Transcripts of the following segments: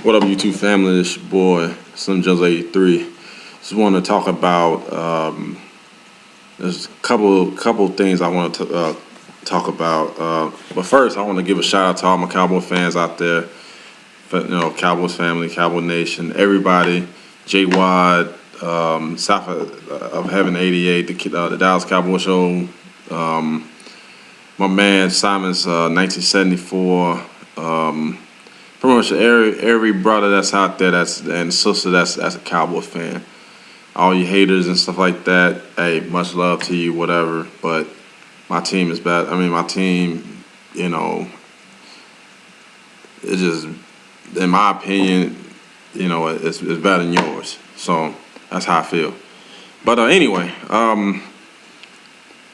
What up, YouTube family? It's your boy, Slim Jones 83. Just want to talk about. There's a couple things I want to talk about. But first, I want to give a shout out to all my Cowboy fans out there. Cowboys family, Cowboy Nation, everybody. J Wad, South of Heaven 88, the Dallas Cowboy Show. My man Simon's 1974. Pretty much every brother that's out there and sister that's a Cowboy fan. All you haters and stuff like that, hey, much love to you, whatever. But my team is bad. I mean, my team, it's just, in my opinion, it's better than yours. So that's how I feel. But anyway, I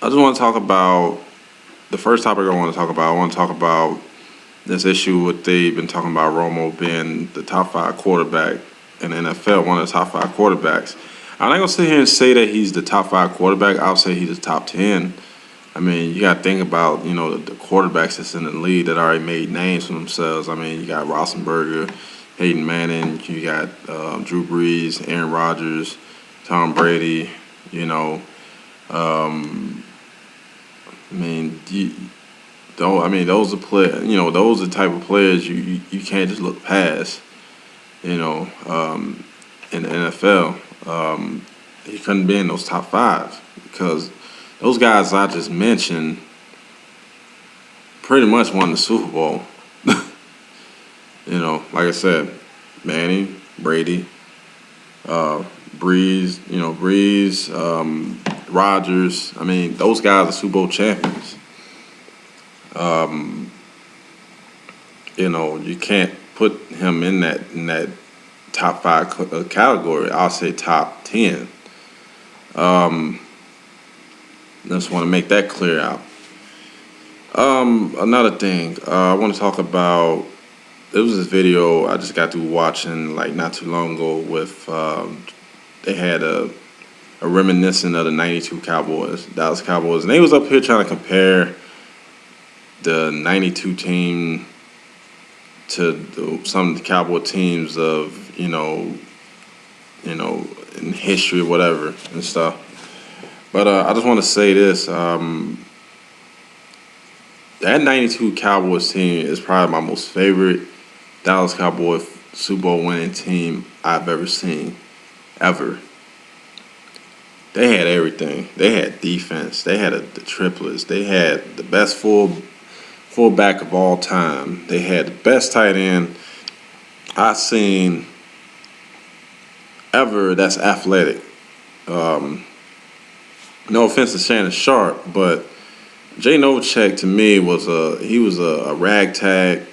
just want to talk about the first topic I want to talk about. I want to talk about this issue with they've been talking about Romo being the top 5 quarterback in the NFL, one of the top 5 quarterbacks. I'm not going to sit here and say that he's the top 5 quarterback. I'll say he's the top 10. I mean, you got to think about, the quarterbacks that's in the league that already made names for themselves. I mean, you got Roethlisberger, Peyton Manning, you got Drew Brees, Aaron Rodgers, Tom Brady, those are those are the type of players you can't just look past. In the NFL, he couldn't be in those top 5 because those guys I just mentioned pretty much won the Super Bowl. Like I said, Manning, Brady, Breeze, Rodgers. I mean, those guys are Super Bowl champions. You can't put him in that top 5 category. I'll say top 10. Just want to make that clear out. Another thing I want to talk about. There was this video I just got through watching not too long ago with they had a reminiscent of the '92 Cowboys, Dallas Cowboys, and they was up here trying to compare the '92 team to some of the Cowboy teams of in history or whatever and stuff. But I just want to say this: that '92 Cowboys team is probably my most favorite Dallas Cowboy Super Bowl winning team I've ever seen, ever. They had everything. They had defense. They had the triplets. They had the best fullback of all time. They had the best tight end I've seen ever that's athletic. No offense to Shannon Sharp, but Jay Novacek to me was a ragtag,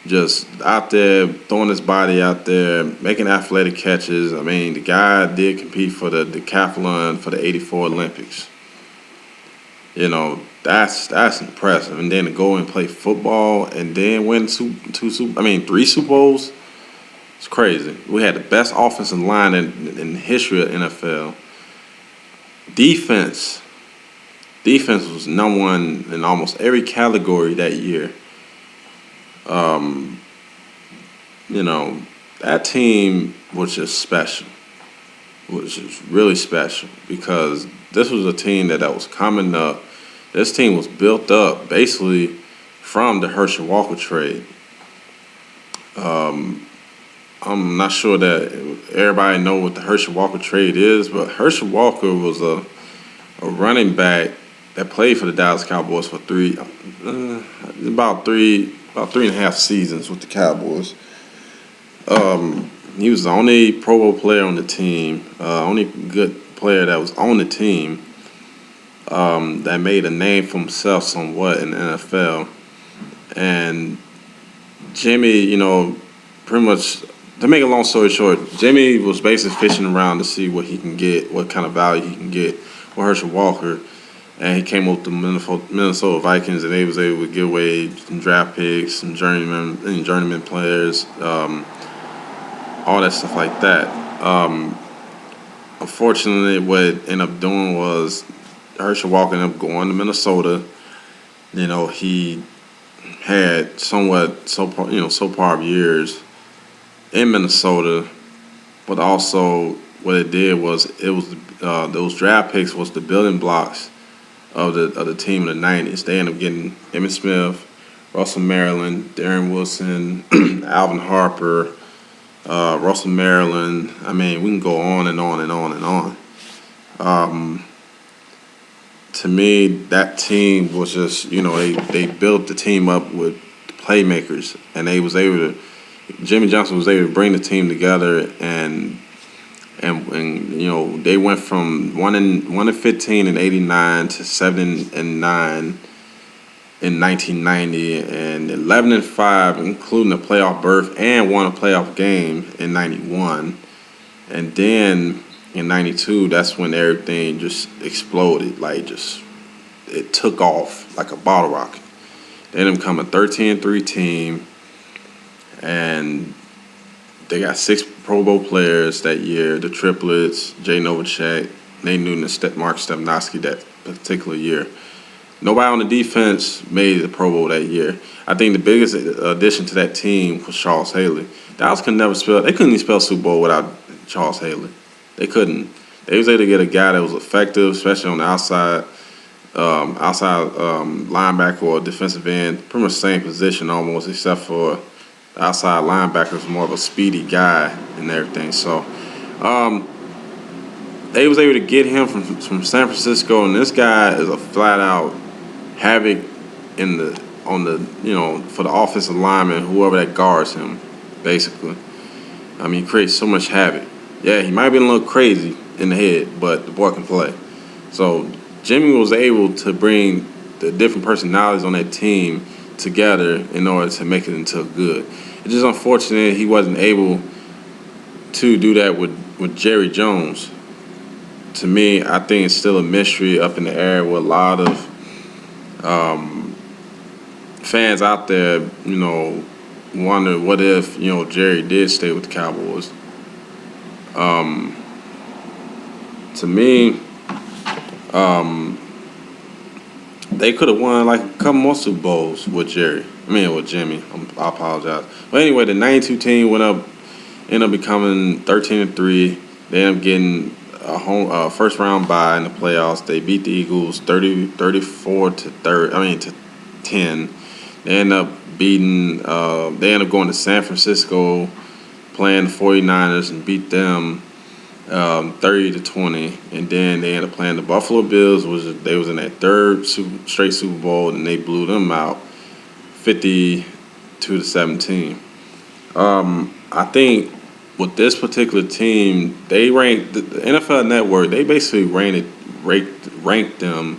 just out there throwing his body out there, making athletic catches. I mean, the guy did compete for the decathlon for the '84 Olympics. That's impressive. And then to go and play football and then win 3 Super Bowls, it's crazy. We had the best offensive line in the history of NFL. Defense was number 1 in almost every category that year. That team was just special. Was just really special because this was a team that was coming up. This team was built up basically from the Herschel Walker trade. I'm not sure that everybody know what the Herschel Walker trade is, but Herschel Walker was a running back that played for the Dallas Cowboys for about three and a half seasons with the Cowboys. He was the only Pro Bowl player on the team, only good player that was on the team that made a name for himself somewhat in the NFL. And Jimmy, pretty much, to make a long story short, Jimmy was basically fishing around to see what he can get, what kind of value he can get with Herschel Walker. And he came up with the Minnesota Vikings, and they was able to give away some draft picks, some journeyman players, all that stuff like that. Unfortunately, what it ended up doing was Herschel Walker ended up going to Minnesota. He had somewhat subpar years in Minnesota, but also what it did was those draft picks was the building blocks of the team in the '90s. They ended up getting Emmitt Smith, Russell Maryland, Darren Wilson, Alvin Harper, Russell Maryland. I mean, we can go on and on and on and on. To me, that team was just, they built the team up with playmakers, and Jimmy Johnson was able to bring the team together, and they went from 1-15 in '89 to 7-9 in 1990, and 11-5, including a playoff berth, and won a playoff game in '91, and then in '92, that's when everything just exploded. It took off like a bottle rocket. They ended up becoming a 13-3 team, and they got 6 Pro Bowl players that year, the triplets, Jay Novacek, Nate Newton, and Mark Stepnoski that particular year. Nobody on the defense made the Pro Bowl that year. I think the biggest addition to that team was Charles Haley. Dallas could never spell. They couldn't even spell Super Bowl without Charles Haley. They couldn't. They was able to get a guy that was effective, especially on the outside linebacker or defensive end, pretty much the same position almost, except for the outside linebacker was more of a speedy guy and everything. So they was able to get him from San Francisco, and this guy is a flat out havoc for the offensive lineman, whoever that guards him, basically. I mean, he creates so much havoc. Yeah, he might be a little crazy in the head, but the boy can play. So Jimmy was able to bring the different personalities on that team together in order to make it into a good. It's just unfortunate he wasn't able to do that with Jerry Jones. To me, I think it's still a mystery up in the air with a lot of fans out there, wonder what if, Jerry did stay with the Cowboys. To me, they could have won like a couple more Super Bowls with Jimmy. I apologize. But anyway, the '92 team ended up becoming 13-3. They ended up getting a first round bye in the playoffs. They beat the Eagles 34 to 10. They ended up beating. They ended up going to San Francisco, playing the 49ers, and beat them 30-20, and then they ended up playing the Buffalo Bills. They was in that third straight Super Bowl, and they blew them out 52-17. I think with this particular team, they ranked the NFL Network. They basically ranked them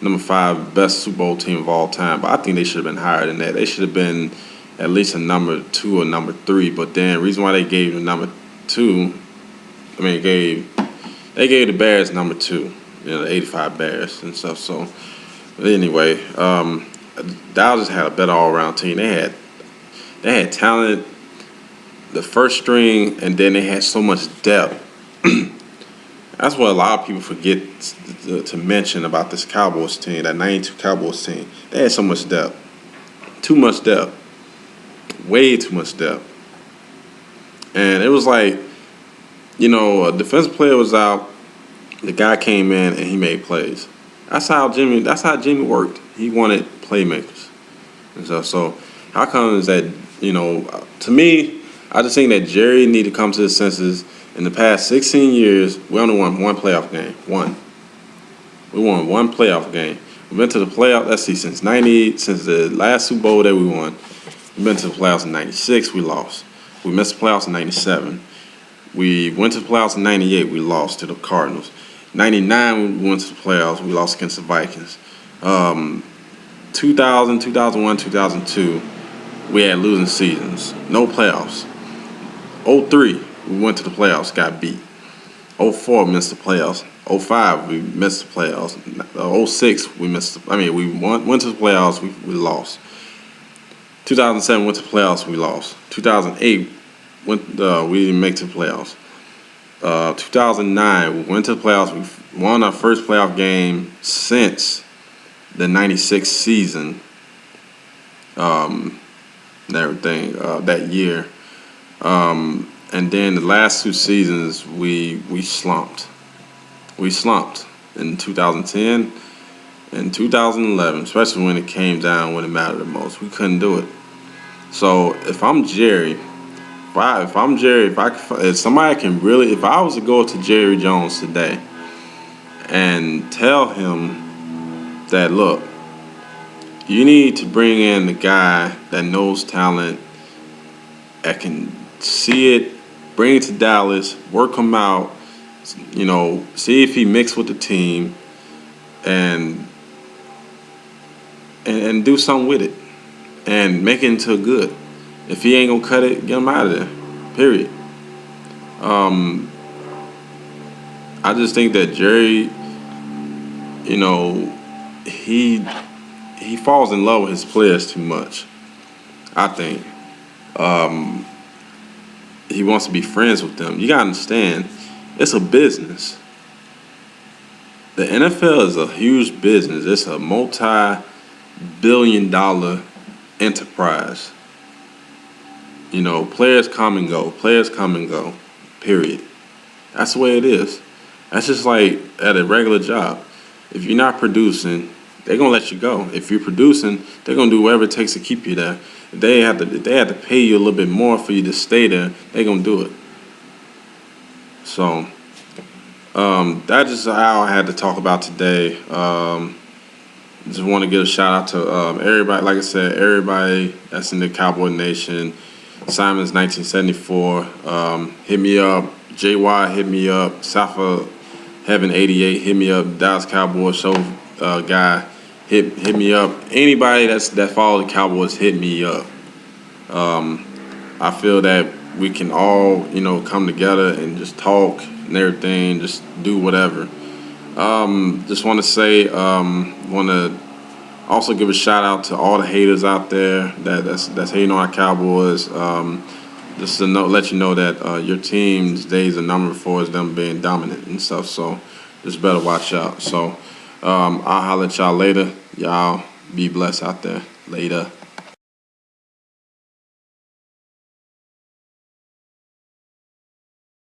number 5 best Super Bowl team of all time. But I think they should have been higher than that. They should have been at least a number 2 or number 3. But then the reason why they gave them number 2. They gave the Bears number 2, the '85 Bears and stuff. So, but anyway, Dallas had a better all-around team. They had talent, the first string, and then they had so much depth. That's what a lot of people forget to mention about this Cowboys team, that '92 Cowboys team. They had so much depth, too much depth, way too much depth, and it was like, a defensive player was out, the guy came in and he made plays. That's how Jimmy worked. He wanted playmakers. And so how come is that, to me, I just think that Jerry needed to come to his senses. In the past 16 years, we only won one playoff game. One. We won one playoff game. We've been to the playoff, since the last Super Bowl that we won. We've been to the playoffs in '96, we lost. We missed the playoffs in '97. We went to the playoffs in '98. We lost to the Cardinals. '99, we went to the playoffs. We lost against the Vikings. 2000, 2001, 2002, we had losing seasons. No playoffs. '03, we went to the playoffs, got beat. '04, missed the playoffs. '05, we missed the playoffs. '06, we went to the playoffs, we lost. 2007, went to the playoffs, we lost. 2008, we didn't make it to the playoffs. 2009, we went to the playoffs. We won our first playoff game since the '96 season. And everything that year. And then the last 2 seasons, we slumped. We slumped in 2010 and 2011, especially when it came down when it mattered the most. We couldn't do it. So if I'm Jerry, if somebody can really, if I was to go to Jerry Jones today and tell him that, look, you need to bring in the guy that knows talent, that can see it, bring it to Dallas, work him out, see if he mixed with the team, and do something with it, and make it into a good. If he ain't gonna cut it, get him out of there. Period. I just think that Jerry, he falls in love with his players too much. I think he wants to be friends with them. You gotta understand, it's a business. The NFL is a huge business. It's a multi-billion-dollar enterprise. Players come and go. Players come and go. Period. That's the way it is. That's just like at a regular job. If you're not producing, they're gonna let you go. If you're producing, they're gonna do whatever it takes to keep you there. If they have to pay you a little bit more for you to stay there, they're gonna do it. So that's just how I had to talk about today. Just want to give a shout out to everybody. Like I said, everybody that's in the Cowboy Nation. Simon's 1974. Hit me up. JY hit me up. South of Heaven 88 hit me up. Dallas Cowboys show guy hit me up. Anybody that follow the Cowboys hit me up. I feel that we can all come together and just talk and everything, just do whatever. Just want to say, want to also give a shout out to all the haters out there that's hating on our Cowboys. Just to let you know that your team's days are numbered for is them being dominant and stuff. So just better watch out. So I'll holler at y'all later. Y'all be blessed out there. Later.